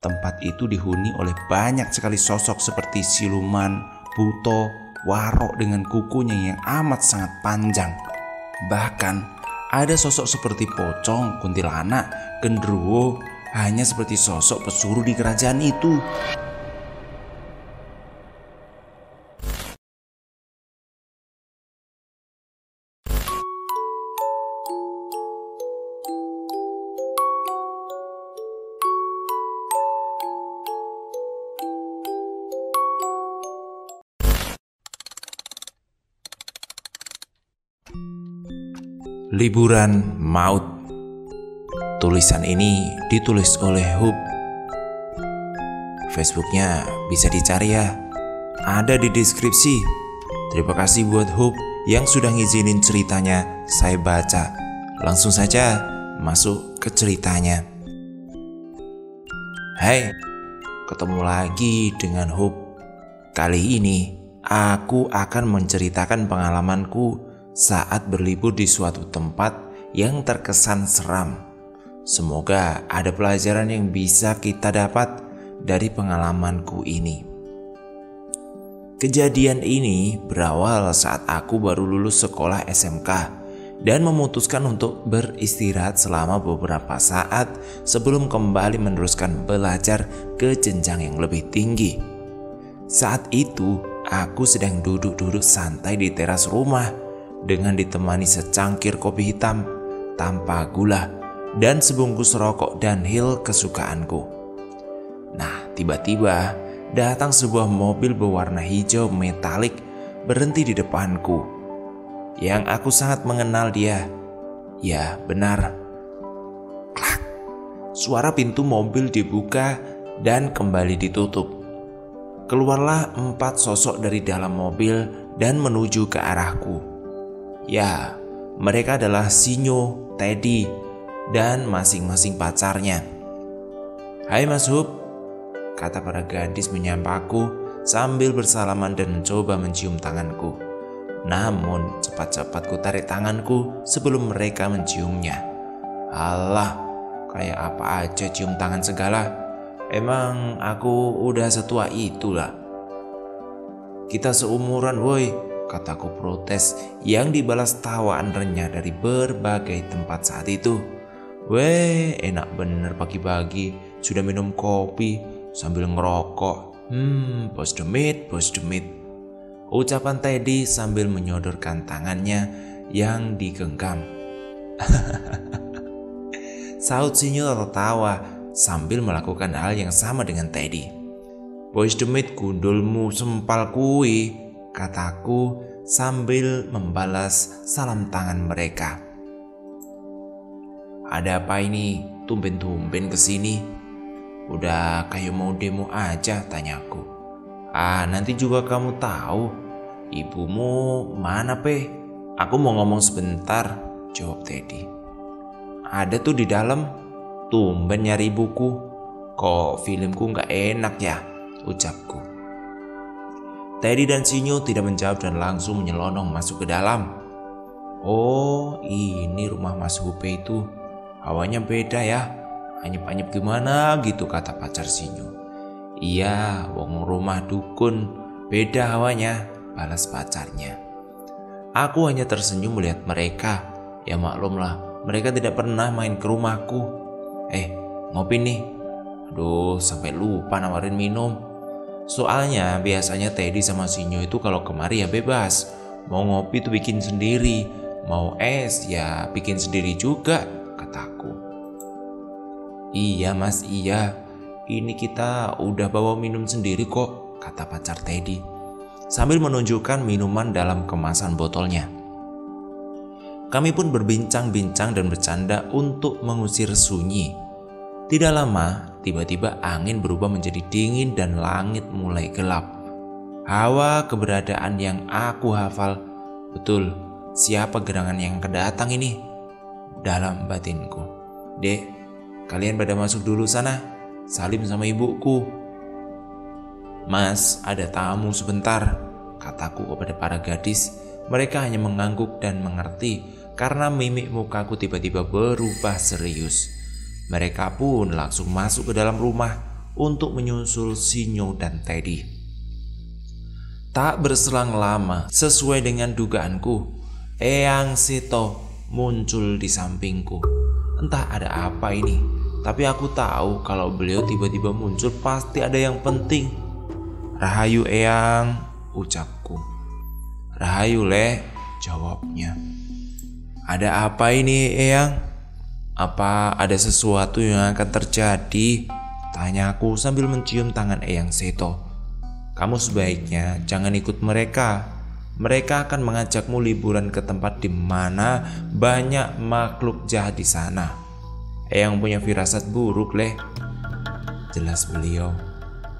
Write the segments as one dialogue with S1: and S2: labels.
S1: tempat itu dihuni oleh banyak sekali sosok seperti siluman, buto, warok dengan kukunya yang amat sangat panjang. Bahkan ada sosok seperti pocong, kuntilanak, genderuwo, hanya seperti sosok pesuruh di kerajaan itu. Liburan Maut. Tulisan ini ditulis oleh Hub. Facebooknya bisa dicari ya, ada di deskripsi. Terima kasih buat Hub yang sudah ngizinin ceritanya saya baca. Langsung saja masuk ke ceritanya. Hai, ketemu lagi dengan Hub. Kali ini aku akan menceritakan pengalamanku saat berlibur di suatu tempat yang terkesan seram. Semoga ada pelajaran yang bisa kita dapat dari pengalamanku ini. Kejadian ini berawal saat aku baru lulus sekolah SMK dan memutuskan untuk beristirahat selama beberapa saat sebelum kembali meneruskan belajar ke jenjang yang lebih tinggi. Saat itu aku sedang duduk-duduk santai di teras rumah dengan ditemani secangkir kopi hitam tanpa gula dan sebungkus rokok Dunhill kesukaanku. Nah, tiba-tiba datang sebuah mobil berwarna hijau metalik berhenti di depanku. Yang aku sangat mengenal dia. Ya, benar. Klak. Suara pintu mobil dibuka dan kembali ditutup. Keluarlah 4 sosok dari dalam mobil dan menuju ke arahku. Ya, mereka adalah Sinyo, Teddy, dan masing-masing pacarnya. Hai Mas Hub, kata para gadis menyampaku sambil bersalaman dan mencoba mencium tanganku. Namun cepat-cepat ku tarik tanganku sebelum mereka menciumnya. Alah, kayak apa aja cium tangan segala. Emang aku udah setua itulah. Kita seumuran woi, kataku protes yang dibalas tawaan renyah dari berbagai tempat saat itu. Weh, enak bener pagi-pagi sudah minum kopi sambil ngerokok. Bos demit, bos demit. Ucapan Teddy sambil menyodorkan tangannya yang digenggam. Saut Sinyo tertawa sambil melakukan hal yang sama dengan Teddy. Bos demit gundulmu sempal kui, kataku sambil membalas salam tangan mereka. Ada apa ini? Tumben-tumben kesini. Udah kayak mau demo aja, tanyaku. Nanti juga kamu tahu. Ibumu mana pe? Aku mau ngomong sebentar, jawab Teddy. Ada tuh di dalam. Tumben nyari ibuku. Kok filmku gak enak ya? Ucapku. Teddy dan Sinyo tidak menjawab dan langsung menyelonong masuk ke dalam. Oh, ini rumah Mas Hupe itu. Hawanya beda ya. Anyep-anyep gimana gitu, kata pacar Sinyo. Iya, wong rumah dukun. Beda hawanya, balas pacarnya. Aku hanya tersenyum melihat mereka. Ya maklumlah, mereka tidak pernah main ke rumahku. Ngopi nih. Aduh, sampai lupa nawarin minum. Soalnya biasanya Teddy sama Sinyo itu kalau kemari ya bebas. Mau ngopi tuh bikin sendiri, mau es ya bikin sendiri juga, kataku. Iya mas, iya. Ini kita udah bawa minum sendiri kok, kata pacar Teddy sambil menunjukkan minuman dalam kemasan botolnya. Kami pun berbincang-bincang dan bercanda untuk mengusir sunyi. Tidak lama, tiba-tiba angin berubah menjadi dingin dan langit mulai gelap. Hawa keberadaan yang aku hafal. Betul, siapa gerangan yang kedatang ini? Dalam batinku. Dek, kalian pada masuk dulu sana. Salim sama ibuku. Mas, ada tamu sebentar, kataku kepada para gadis. Mereka hanya mengangguk dan mengerti karena mimik mukaku tiba-tiba berubah serius. Mereka pun langsung masuk ke dalam rumah untuk menyusul Sinyo dan Teddy. Tak berselang lama, sesuai dengan dugaanku, Eyang Seto muncul di sampingku. Entah ada apa ini, tapi aku tahu kalau beliau tiba-tiba muncul pasti ada yang penting. "Rahayu Eyang," ucapku. "Rahayu Le," jawabnya. "Ada apa ini Eyang? Apa ada sesuatu yang akan terjadi?" tanyaku sambil mencium tangan Eyang Seto. "Kamu sebaiknya jangan ikut mereka. Mereka akan mengajakmu liburan ke tempat di mana banyak makhluk jahat di sana. Eyang punya firasat buruk, Le," jelas beliau.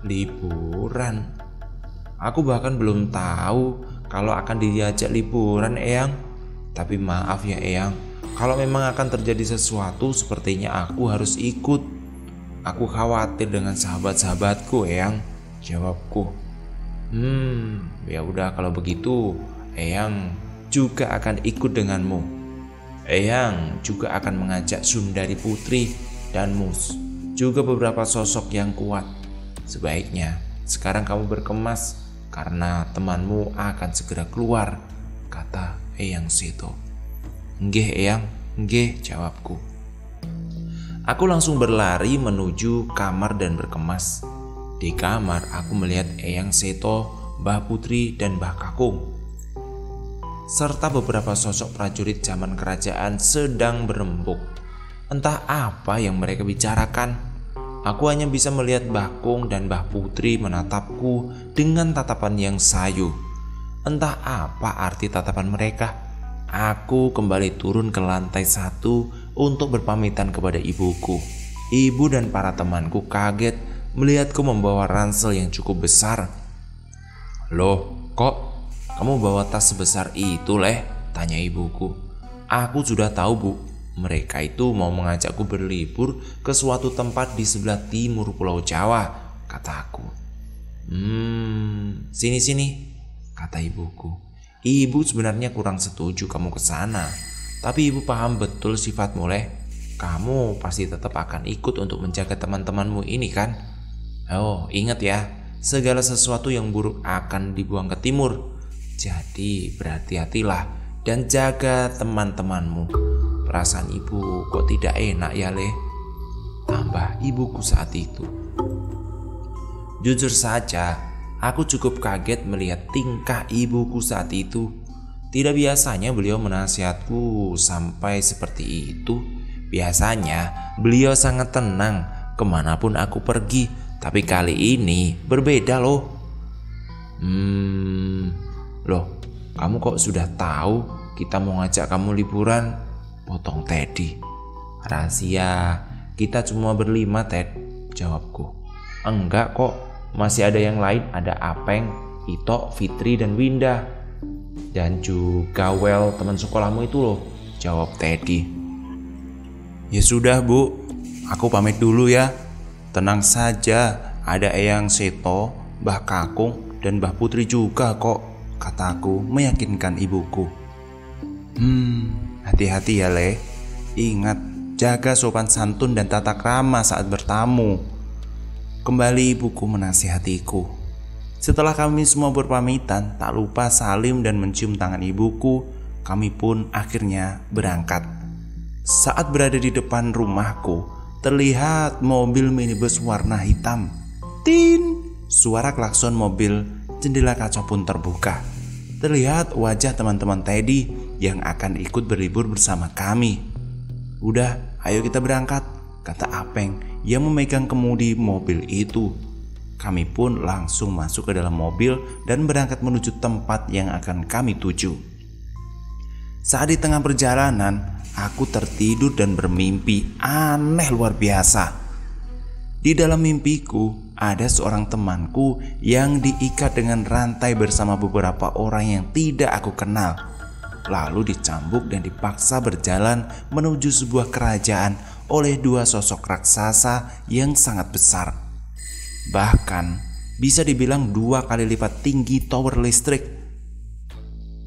S1: "Liburan? Aku bahkan belum tahu kalau akan diajak liburan, Eyang. Tapi maaf ya Eyang, kalau memang akan terjadi sesuatu sepertinya aku harus ikut. Aku khawatir dengan sahabat-sahabatku, Eyang," jawabku. Ya udah kalau begitu, Eyang juga akan ikut denganmu. Eyang juga akan mengajak Sundari Putri dan Mus, juga beberapa sosok yang kuat. Sebaiknya sekarang kamu berkemas karena temanmu akan segera keluar," kata Eyang Seto. "Nggih Eyang, nggih," jawabku. Aku langsung berlari menuju kamar dan berkemas. Di kamar aku melihat Eyang Seto, Mbah Putri, dan Mbah Kakung, serta beberapa sosok prajurit zaman kerajaan sedang berembuk. Entah apa yang mereka bicarakan. Aku hanya bisa melihat Mbah Kung dan Mbah Putri menatapku dengan tatapan yang sayu. Entah apa arti tatapan mereka. Aku kembali turun ke lantai 1 untuk berpamitan kepada ibuku. Ibu dan para temanku kaget melihatku membawa ransel yang cukup besar. "Loh, kok kamu bawa tas sebesar itu, Leh?" tanya ibuku. "Aku sudah tahu, Bu. Mereka itu mau mengajakku berlibur ke suatu tempat di sebelah timur Pulau Jawa," kataku. Sini," kata ibuku. "Ibu sebenarnya kurang setuju kamu ke sana, tapi ibu paham betul sifatmu, Leh. Kamu pasti tetap akan ikut untuk menjaga teman-temanmu ini kan? Oh, ingat ya, segala sesuatu yang buruk akan dibuang ke timur. Jadi berhati-hatilah dan jaga teman-temanmu." Perasaan ibu kok tidak enak ya, Le, tambah ibuku saat itu. Jujur saja, aku cukup kaget melihat tingkah ibuku saat itu. Tidak biasanya beliau menasihatku sampai seperti itu. Biasanya beliau sangat tenang kemanapun aku pergi. Tapi kali ini berbeda loh. Loh, kamu kok sudah tahu kita mau ngajak kamu liburan? Potong Teddy. "Rahasia, kita cuma berlima, Ted," jawabku. "Enggak kok, masih ada yang lain. Ada Apeng, Ito, Fitri, dan Winda. Dan juga Well, teman sekolahmu itu loh," jawab Teddy. "Ya sudah, Bu, aku pamit dulu ya. Tenang saja, ada Eyang Seto, Mbah Kakung, dan Mbah Putri juga kok," kataku meyakinkan ibuku. Hati-hati ya, Le. Ingat, jaga sopan santun dan tata krama saat bertamu," kembali ibuku menasihatiku. Setelah kami semua berpamitan, tak lupa salim dan mencium tangan ibuku, kami pun akhirnya berangkat. Saat berada di depan rumahku, terlihat mobil minibus warna hitam. Tin! Suara klakson mobil, jendela kaca pun terbuka. Terlihat wajah teman-teman Teddy yang akan ikut berlibur bersama kami. "Udah, ayo kita berangkat," kata Apeng yang memegang kemudi mobil itu. Kami pun langsung masuk ke dalam mobil dan berangkat menuju tempat yang akan kami tuju. Saat di tengah perjalanan, aku tertidur dan bermimpi aneh luar biasa. Di dalam mimpiku ada seorang temanku yang diikat dengan rantai bersama beberapa orang yang tidak aku kenal. Lalu dicambuk dan dipaksa berjalan menuju sebuah kerajaan oleh dua sosok raksasa yang sangat besar. Bahkan bisa dibilang 2 kali lipat tinggi tower listrik.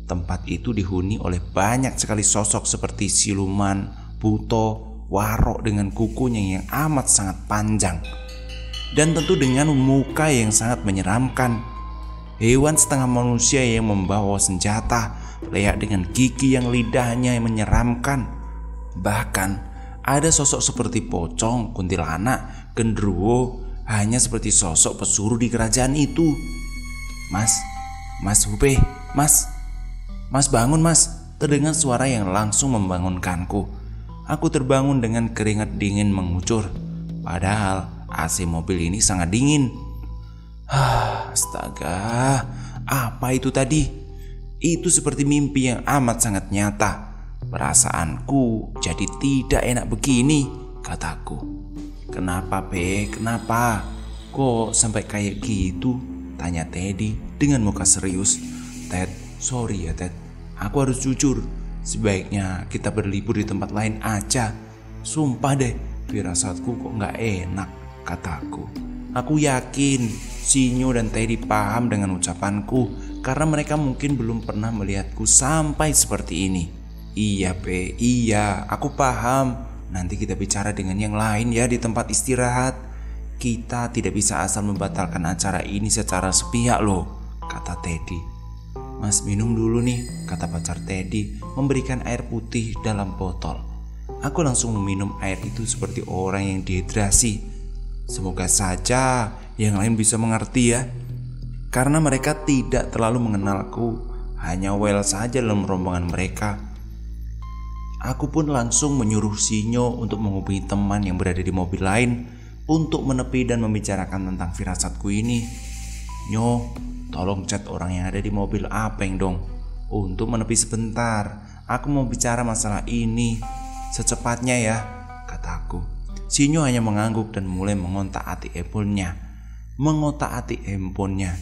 S1: Tempat itu dihuni oleh banyak sekali sosok seperti siluman, buto, warok dengan kukunya yang amat sangat panjang. dan tentu dengan muka yang sangat menyeramkan. Hewan setengah manusia yang membawa senjata, leak dengan gigi yang lidahnya yang menyeramkan. Bahkan ada sosok seperti pocong, kuntilanak, genderuwo, hanya seperti sosok pesuruh di kerajaan itu. Mas Hupe, Mas bangun mas. Terdengar suara yang langsung membangunkanku. Aku terbangun dengan keringat dingin mengucur. Padahal AC mobil ini sangat dingin. Astaga, apa itu tadi? Itu seperti mimpi yang amat sangat nyata. Perasaanku jadi tidak enak begini, kataku. Kenapa Pe? Kenapa? Kok sampai kayak gitu? Tanya Teddy dengan muka serius. Ted, sorry ya Ted. Aku harus jujur, sebaiknya kita berlibur di tempat lain aja. Sumpah deh, firasatku kok gak enak, kataku. Aku yakin Sinyo dan Teddy paham dengan ucapanku, karena mereka mungkin belum pernah melihatku sampai seperti ini. Iya Pe, iya, aku paham. Nanti kita bicara dengan yang lain ya di tempat istirahat. Kita tidak bisa asal membatalkan acara ini secara sepihak loh, kata Teddy. Mas minum dulu nih, kata pacar Teddy memberikan air putih dalam botol. Aku langsung meminum air itu seperti orang yang dehidrasi. Semoga saja yang lain bisa mengerti ya, karena mereka tidak terlalu mengenalku. Hanya Well saja dalam rombongan mereka. Aku pun langsung menyuruh Sinyo untuk menghubungi teman yang berada di mobil lain untuk menepi dan membicarakan tentang firasatku ini. Nyo, tolong chat orang yang ada di mobil Apeng dong, untuk menepi sebentar. Aku mau bicara masalah ini secepatnya ya, kataku. Sinyo hanya mengangguk dan mulai mengotak-atik handphonenya.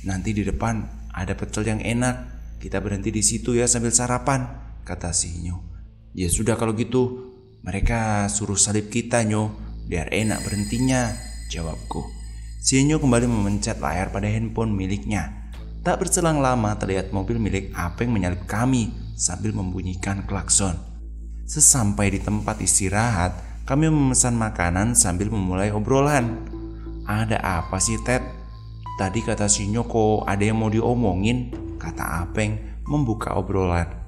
S1: Nanti di depan ada pecel yang enak, kita berhenti di situ ya sambil sarapan, kata Sinyo. Ya sudah kalau gitu, mereka suruh salib kita Nyo, biar enak berhentinya, jawabku. Sinyo kembali memencet layar pada handphone miliknya. Tak berselang lama terlihat mobil milik Apeng menyalip kami sambil membunyikan klakson. Sesampai di tempat istirahat, kami memesan makanan sambil memulai obrolan. Ada apa sih Ted? Tadi kata Sinyo kok ada yang mau diomongin, kata Apeng membuka obrolan.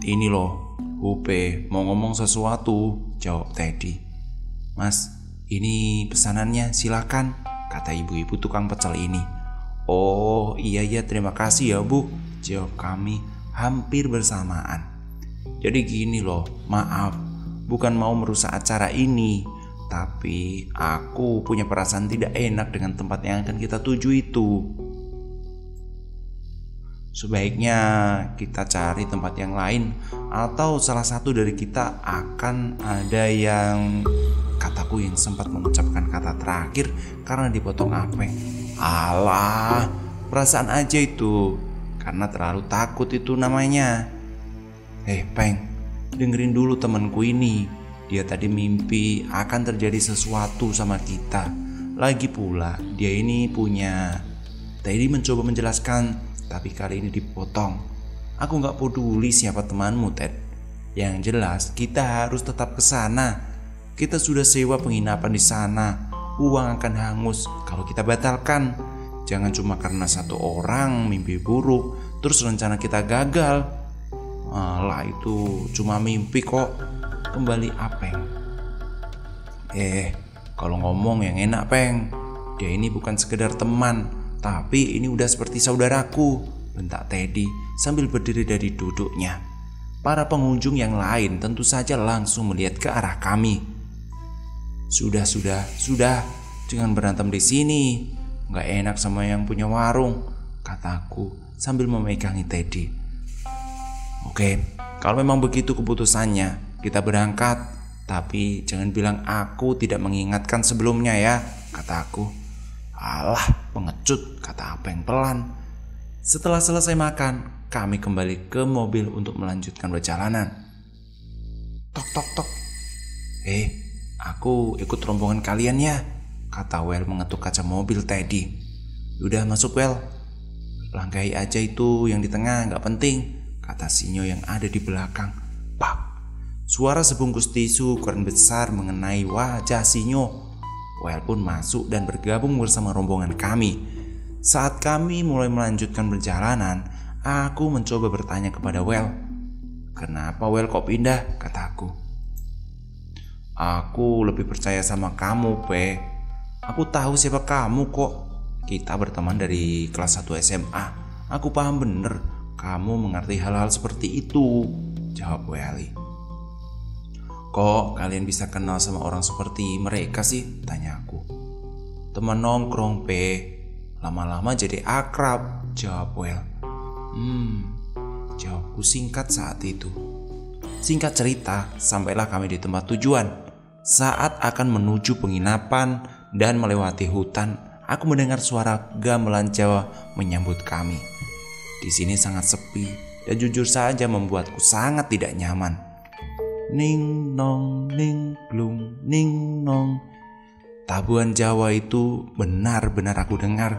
S1: Ini loh, Hupe mau ngomong sesuatu, jawab Teddy. Mas, ini pesanannya, silakan, kata ibu-ibu tukang pecel ini. Oh iya terima kasih ya bu, jawab kami hampir bersamaan. Jadi gini loh, maaf, bukan mau merusak acara ini, tapi aku punya perasaan tidak enak dengan tempat yang akan kita tuju itu. Sebaiknya kita cari tempat yang lain, atau salah satu dari kita akan ada yang... Kataku yang sempat mengucapkan kata terakhir karena dipotong Apeng. Alah, perasaan aja itu, karena terlalu takut itu namanya. Peng, dengerin dulu temanku ini. Dia tadi mimpi akan terjadi sesuatu sama kita. Lagi pula dia ini punya... Teddy mencoba menjelaskan, tapi kali ini dipotong. Aku gak peduli siapa temanmu Ted. Yang jelas kita harus tetap kesana. Kita sudah sewa penginapan di sana. Uang akan hangus kalau kita batalkan. Jangan cuma karena satu orang mimpi buruk terus rencana kita gagal. Alah, itu cuma mimpi kok, kembali Apeng. Kalau ngomong yang enak Peng. Dia ini bukan sekedar teman, tapi ini udah seperti saudaraku, bentak Teddy sambil berdiri dari duduknya. Para pengunjung yang lain tentu saja langsung melihat ke arah kami. Sudah, jangan berantem di sini. Gak enak sama yang punya warung, kataku sambil memegangi Teddy. Oke, kalau memang begitu keputusannya, kita berangkat. Tapi jangan bilang aku tidak mengingatkan sebelumnya ya, kataku. Alah, pengecut, kata Apeng pelan. Setelah selesai makan, kami kembali ke mobil untuk melanjutkan perjalanan. Tok tok tok. Aku ikut rombongan kalian ya, kata Well mengetuk kaca mobil Teddy. Udah masuk Well, langgahi aja itu yang di tengah, gak penting, kata Sinyo yang ada di belakang. Pak, Suara sebungkus tisu ukuran besar mengenai wajah Sinyo. Well pun masuk dan bergabung bersama rombongan kami. Saat kami mulai melanjutkan perjalanan, aku mencoba bertanya kepada Well. "Kenapa Well kok pindah?" kataku. "Aku lebih percaya sama kamu, Pe. Aku tahu siapa kamu kok. Kita berteman dari kelas 1 SMA. Aku paham bener kamu mengerti hal-hal seperti itu," jawab Welly. "Kok kalian bisa kenal sama orang seperti mereka sih?" tanya aku. "Teman nongkrong, Pe. Lama-lama jadi akrab," jawab Well. Jawabku singkat saat itu. Singkat cerita, sampailah kami di tempat tujuan. Saat akan menuju penginapan dan melewati hutan, aku mendengar suara gamelan Jawa menyambut kami. Di sini sangat sepi dan jujur saja membuatku sangat tidak nyaman. Ning nong ning blung ning nong. Tabuhan Jawa itu benar-benar aku dengar.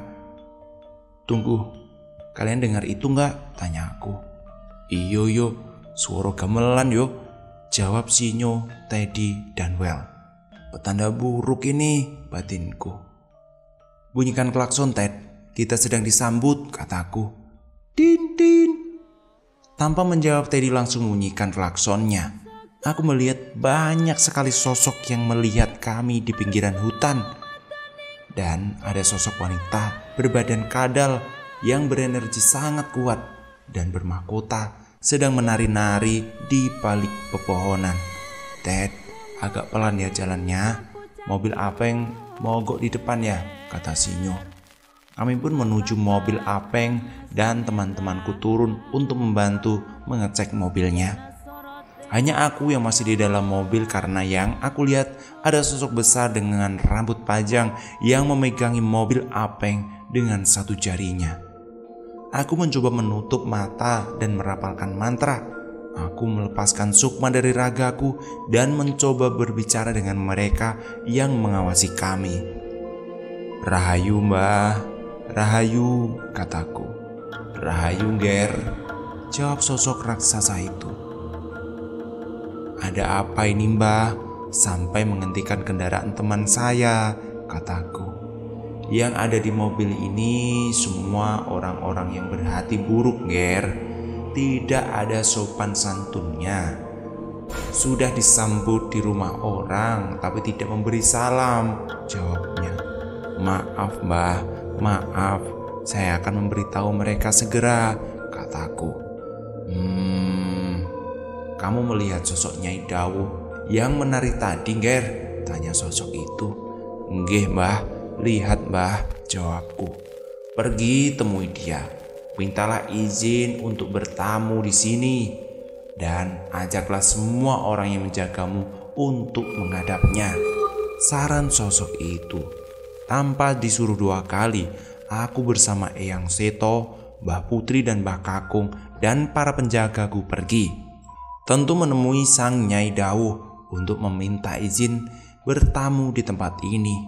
S1: "Tunggu, kalian dengar itu nggak?" tanya aku. "Iyo yo, suara gamelan yo," jawab Sinyo, Teddy, dan Well. "Petanda buruk ini," batinku. "Bunyikan klakson, Ted. Kita sedang disambut," kataku. "Din din." Tanpa menjawab, Teddy langsung bunyikan klaksonnya. Aku melihat banyak sekali sosok yang melihat kami di pinggiran hutan. Dan ada sosok wanita berbadan kadal yang berenergi sangat kuat dan bermahkota sedang menari-nari di balik pepohonan. "Ted, agak pelan ya jalannya. Mobil Apeng mogok di depan ya," kata Sinyo. Kami pun menuju mobil Apeng dan teman-temanku turun untuk membantu mengecek mobilnya. Hanya aku yang masih di dalam mobil karena yang aku lihat ada sosok besar dengan rambut panjang yang memegangi mobil Apeng dengan satu jarinya. Aku mencoba menutup mata dan merapalkan mantra. Aku melepaskan sukma dari ragaku dan mencoba berbicara dengan mereka yang mengawasi kami. "Rahayu Mbah, Rahayu," kataku. "Rahayu Ger," jawab sosok raksasa itu. "Ada apa ini Mbah? Sampai menghentikan kendaraan teman saya," kataku. "Yang ada di mobil ini semua orang-orang yang berhati buruk, Ger. Tidak ada sopan santunnya. Sudah disambut di rumah orang tapi tidak memberi salam," jawabnya. "Maaf Mbah, maaf. Saya akan memberitahu mereka segera," kataku. "Kamu melihat sosok Nyai Dawuh yang menari tadi, Ger?" tanya sosok itu. "Nggih Mbah, lihat Mbah," jawabku. "Pergi temui dia. Mintalah izin untuk bertamu di sini. Dan ajaklah semua orang yang menjagamu untuk menghadapnya," saran sosok itu. Tanpa disuruh 2 kali, aku bersama Eyang Seto, Mbah Putri dan Mbah Kakung dan para penjagaku pergi. Tentu menemui sang Nyai Dawuh untuk meminta izin bertamu di tempat ini.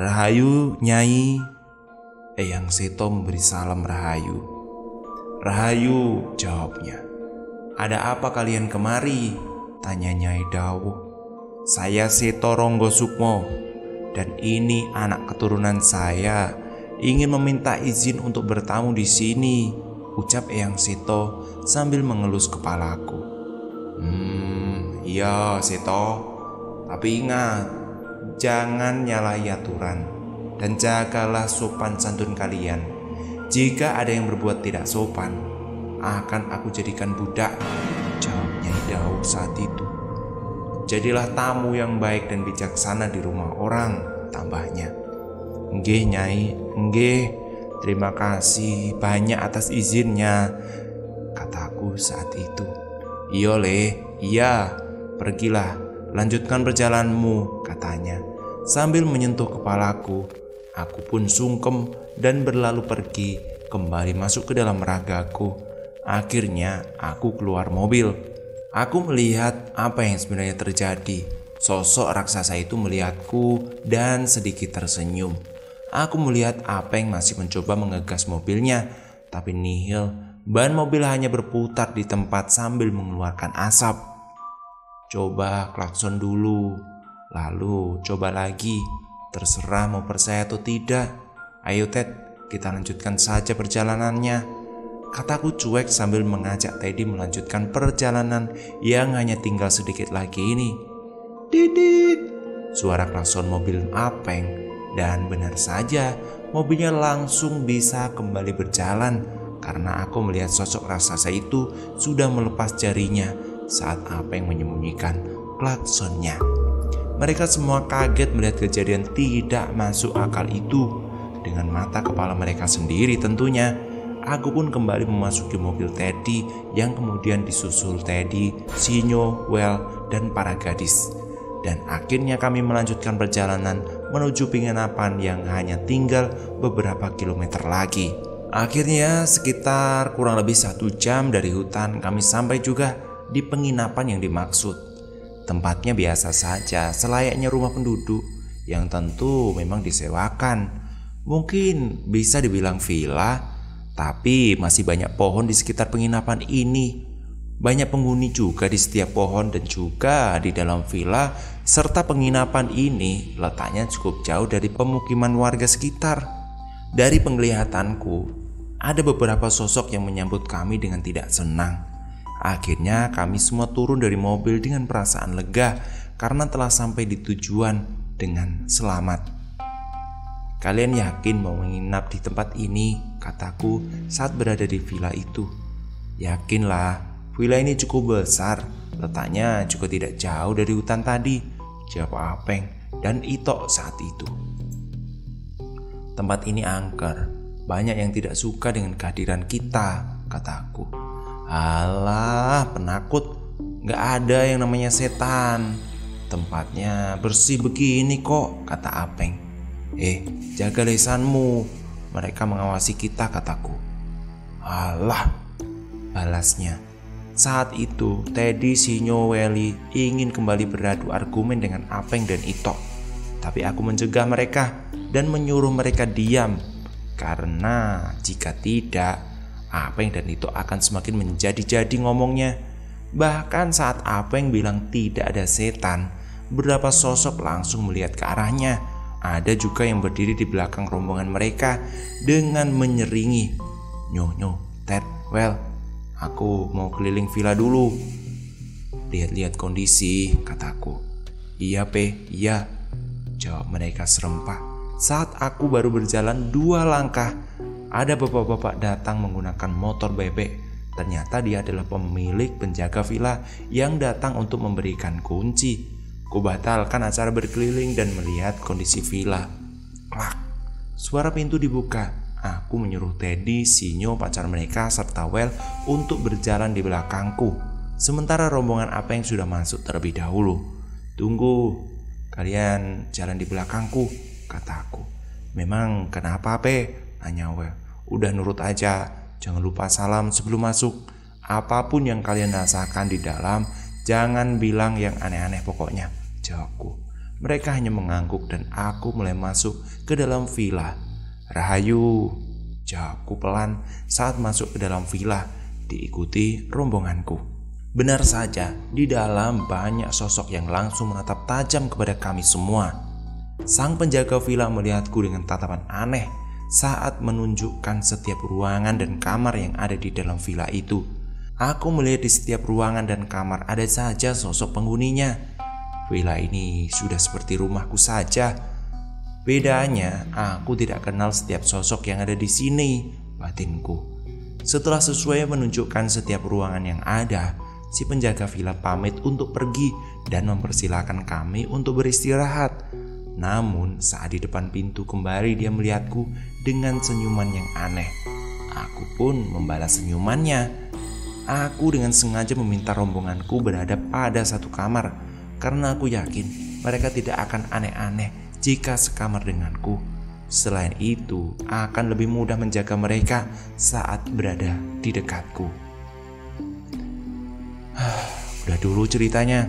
S1: "Rahayu Nyai," Eyang Seto memberi salam Rahayu. "Rahayu," jawabnya. "Ada apa kalian kemari?" tanya Nyai Dawuh. "Saya Seto Ronggo Sukmo dan ini anak keturunan saya ingin meminta izin untuk bertamu di sini," ucap Eyang Seto sambil mengelus kepalaku. "Iya Seto, tapi ingat, jangan nyalahi aturan dan jagalah sopan santun kalian. Jika ada yang berbuat tidak sopan, akan aku jadikan budak," jawab Nyai Dawuh saat itu. "Jadilah tamu yang baik dan bijaksana di rumah orang," tambahnya. "Nggih Nyai, nggih. Terima kasih banyak atas izinnya," kataku saat itu. "Iya Le, iya. Pergilah, lanjutkan perjalananmu," katanya. Sambil menyentuh kepalaku, aku pun sungkem dan berlalu pergi, kembali masuk ke dalam ragaku. Akhirnya aku keluar mobil. Aku melihat apa yang sebenarnya terjadi. Sosok raksasa itu melihatku dan sedikit tersenyum. Aku melihat Apeng masih mencoba mengegas mobilnya, tapi nihil. Ban mobil hanya berputar di tempat sambil mengeluarkan asap. Coba klakson dulu, lalu coba lagi. Terserah mau percaya atau tidak. Ayo Ted, kita lanjutkan saja perjalanannya, kataku cuek sambil mengajak Teddy melanjutkan perjalanan yang hanya tinggal sedikit lagi ini. Didit, suara klakson mobil Apeng. Dan benar saja, mobilnya langsung bisa kembali berjalan karena aku melihat sosok raksasa itu sudah melepas jarinya saat Apeng menyembunyikan klaksonnya. Mereka semua kaget melihat kejadian tidak masuk akal itu. Dengan mata kepala mereka sendiri tentunya. Aku pun kembali memasuki mobil Teddy yang kemudian disusul Teddy, Sinyo, Well, dan para gadis. Dan akhirnya kami melanjutkan perjalanan menuju penginapan yang hanya tinggal beberapa kilometer lagi. Akhirnya sekitar kurang lebih 1 jam dari hutan kami sampai juga di penginapan yang dimaksud. Tempatnya biasa saja, selayaknya rumah penduduk yang tentu memang disewakan. Mungkin bisa dibilang villa, tapi masih banyak pohon di sekitar penginapan ini. Banyak penghuni juga di setiap pohon dan juga di dalam villa serta penginapan ini letaknya cukup jauh dari pemukiman warga sekitar. Dari penglihatanku, ada beberapa sosok yang menyambut kami dengan tidak senang. Akhirnya kami semua turun dari mobil dengan perasaan lega karena telah sampai di tujuan dengan selamat. Kalian yakin mau menginap di tempat ini? Kataku saat berada di villa itu. Yakinlah. Villa ini cukup besar, letaknya juga tidak jauh dari hutan tadi, jawab Apeng dan Ito saat itu. Tempat ini angker, banyak yang tidak suka dengan kehadiran kita, kataku. Alah, penakut, gak ada yang namanya setan. Tempatnya bersih begini kok, kata Apeng. Jaga lisanmu, mereka mengawasi kita, kataku. Alah, balasnya. Saat itu, Teddy, Sinyo, Welly ingin kembali beradu argumen dengan Apeng dan Ito. Tapi aku mencegah mereka dan menyuruh mereka diam. Karena jika tidak, Apeng dan Ito akan semakin menjadi-jadi ngomongnya. Bahkan saat Apeng bilang tidak ada setan, beberapa sosok langsung melihat ke arahnya. Ada juga yang berdiri di belakang rombongan mereka dengan menyeringi. Nyo, Ted, Well, aku mau keliling villa dulu. Lihat-lihat kondisi, kataku. Iya, iya, jawab mereka serempak. Saat aku baru berjalan 2 langkah, ada bapak-bapak datang menggunakan motor bebek. Ternyata dia adalah pemilik penjaga villa yang datang untuk memberikan kunci. Kubatalkan acara berkeliling dan melihat kondisi villa. Klak, suara pintu dibuka. Aku menyuruh Teddy, Sinyo, pacar mereka, serta Well untuk berjalan di belakangku. Sementara rombongan Apeng sudah masuk terlebih dahulu. Tunggu, kalian jalan di belakangku, kataku. Memang kenapa, Pe? Tanya Well. Udah nurut aja, jangan lupa salam sebelum masuk. Apapun yang kalian rasakan di dalam, jangan bilang yang aneh-aneh pokoknya, jawabku. Mereka hanya mengangguk dan aku mulai masuk ke dalam villa. Rahayu, jawabku pelan saat masuk ke dalam villa, diikuti rombonganku. Benar saja, di dalam banyak sosok yang langsung menatap tajam kepada kami semua. Sang penjaga villa melihatku dengan tatapan aneh saat menunjukkan setiap ruangan dan kamar yang ada di dalam villa itu. Aku melihat di setiap ruangan dan kamar ada saja sosok penghuninya. Villa ini sudah seperti rumahku saja. Bedanya, aku tidak kenal setiap sosok yang ada di sini, batinku. Setelah sesuai menunjukkan setiap ruangan yang ada, si penjaga villa pamit untuk pergi dan mempersilahkan kami untuk beristirahat. Namun, saat di depan pintu kembali dia melihatku dengan senyuman yang aneh. Aku pun membalas senyumannya. Aku dengan sengaja meminta rombonganku berada pada satu kamar, karena aku yakin mereka tidak akan aneh-aneh jika sekamar denganku. Selain itu, akan lebih mudah menjaga mereka saat berada di dekatku. Udah dulu ceritanya.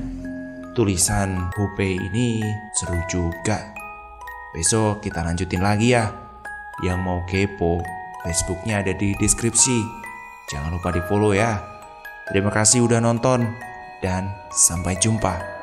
S1: Tulisan Hope ini seru juga. Besok kita lanjutin lagi ya. Yang mau kepo, Facebooknya ada di deskripsi. Jangan lupa di follow ya. Terima kasih udah nonton. dan sampai jumpa.